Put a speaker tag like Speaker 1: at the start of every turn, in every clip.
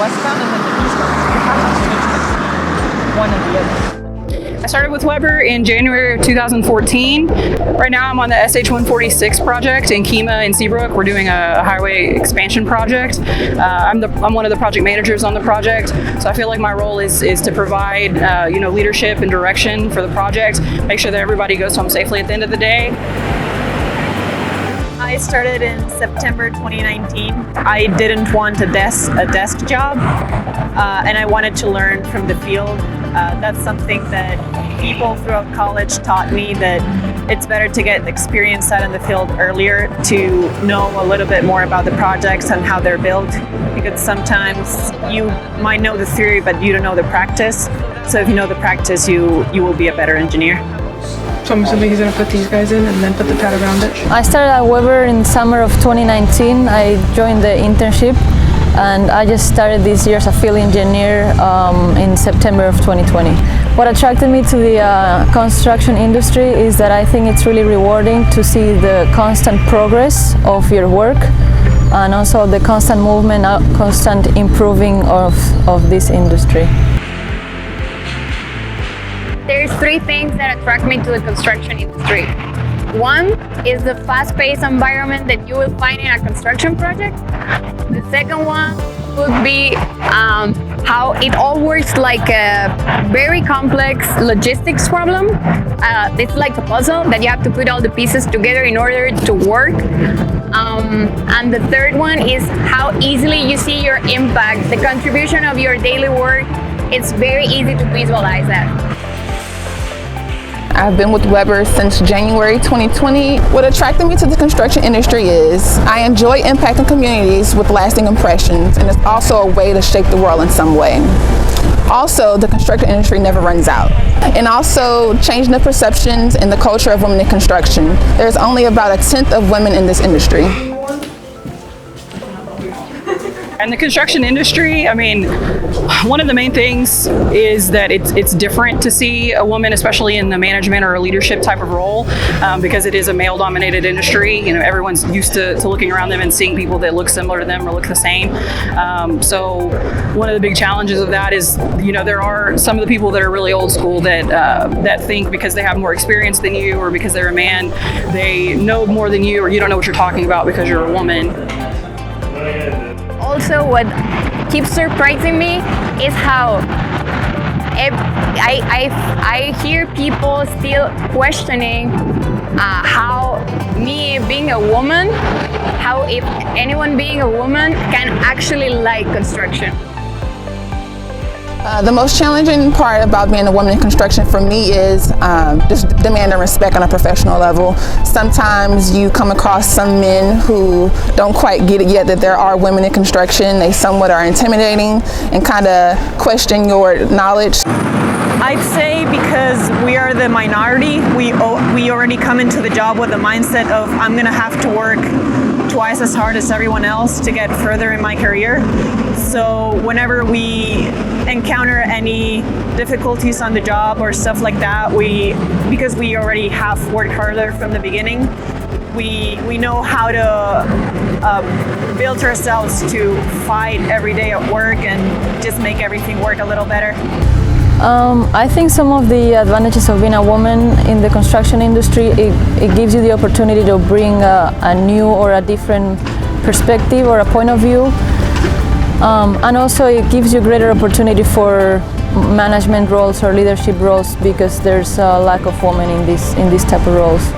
Speaker 1: westbound and then the eastbound. So you have to switch between one and the other. I started with Weber in January of 2014. Right now I'm on the SH-146 project in Kemah and Seabrook. We're doing a highway expansion project. I'm one of the project managers on the project, so I feel like my role is to provide leadership and direction for the project, make sure that everybody goes home safely at the end of the day.
Speaker 2: I started in September 2019. I didn't want a desk job, and I wanted to learn from the field. That's something that people throughout college taught me, that it's better to get experience out in the field earlier to know a little bit more about the projects and how they're built, because sometimes you might know the theory but you don't know the practice. So if you know the practice, you will be a better engineer.
Speaker 3: So I'm assuming he's going to put these guys in and then put the pad around it?
Speaker 4: I started at Weber in summer of 2019. I joined the internship and I just started this year as a field engineer in September of 2020. What attracted me to the construction industry is that I think it's really rewarding to see the constant progress of your work and also the constant movement, constant improving of this industry.
Speaker 5: There's three things that attract me to the construction industry. One is the fast-paced environment that you will find in a construction project. The second one would be how it all works like a very complex logistics problem. It's like a puzzle that you have to put all the pieces together in order to work. And the third one is how easily you see your impact, the contribution of your daily work. It's very easy to visualize that.
Speaker 6: I've been with Weber since January 2020. What attracted me to the construction industry is I enjoy impacting communities with lasting impressions, and it's also a way to shape the world in some way. Also, the construction industry never runs out. And also changing the perceptions and the culture of women in construction. There's only about 1/10 of women in this industry.
Speaker 1: And the construction industry, I mean, one of the main things is that it's different to see a woman, especially in the management or a leadership type of role, because it is a male-dominated industry. You know, everyone's used to looking around them and seeing people that look similar to them or look the same. So one of the big challenges of that is, you know, there are some of the people that are really old school that think because they have more experience than you or because they're a man, they know more than you, or you don't know what you're talking about because you're a woman.
Speaker 5: Also, what keeps surprising me is how I hear people still questioning how me being a woman, how if anyone being a woman can actually like construction.
Speaker 6: The most challenging part about being a woman in construction for me is just demanding respect on a professional level. Sometimes you come across some men who don't quite get it yet that there are women in construction. They somewhat are intimidating and kind of question your knowledge.
Speaker 2: I'd say because we are the minority, we already come into the job with the mindset of I'm going to have to work twice as hard as everyone else to get further in my career. So whenever we encounter any difficulties on the job or stuff like that, because we already have worked harder from the beginning, we know how to build ourselves to fight every day at work and just make everything work a little better.
Speaker 4: I think some of the advantages of being a woman in the construction industry, it gives you the opportunity to bring a new or a different perspective or a point of view. And also it gives you greater opportunity for management roles or leadership roles because there's a lack of women in these type of roles.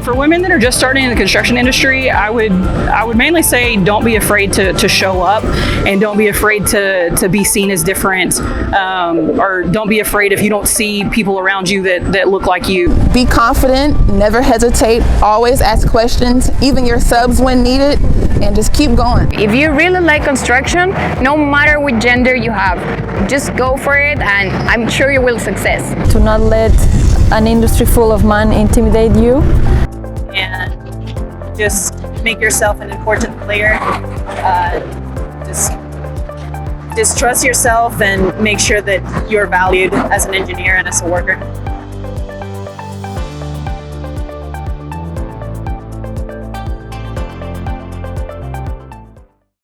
Speaker 1: For women that are just starting in the construction industry, I would mainly say don't be afraid to show up, and don't be afraid to be seen as different, or don't be afraid if you don't see people around you that look like you.
Speaker 6: Be confident, never hesitate, always ask questions, even your subs when needed, and just keep going.
Speaker 5: If you really like construction, no matter what gender you have, just go for it and I'm sure you will success.
Speaker 4: To not let an industry full of men intimidate you.
Speaker 2: And just make yourself an important player. Just trust yourself and make sure that you're valued as an engineer and as a worker.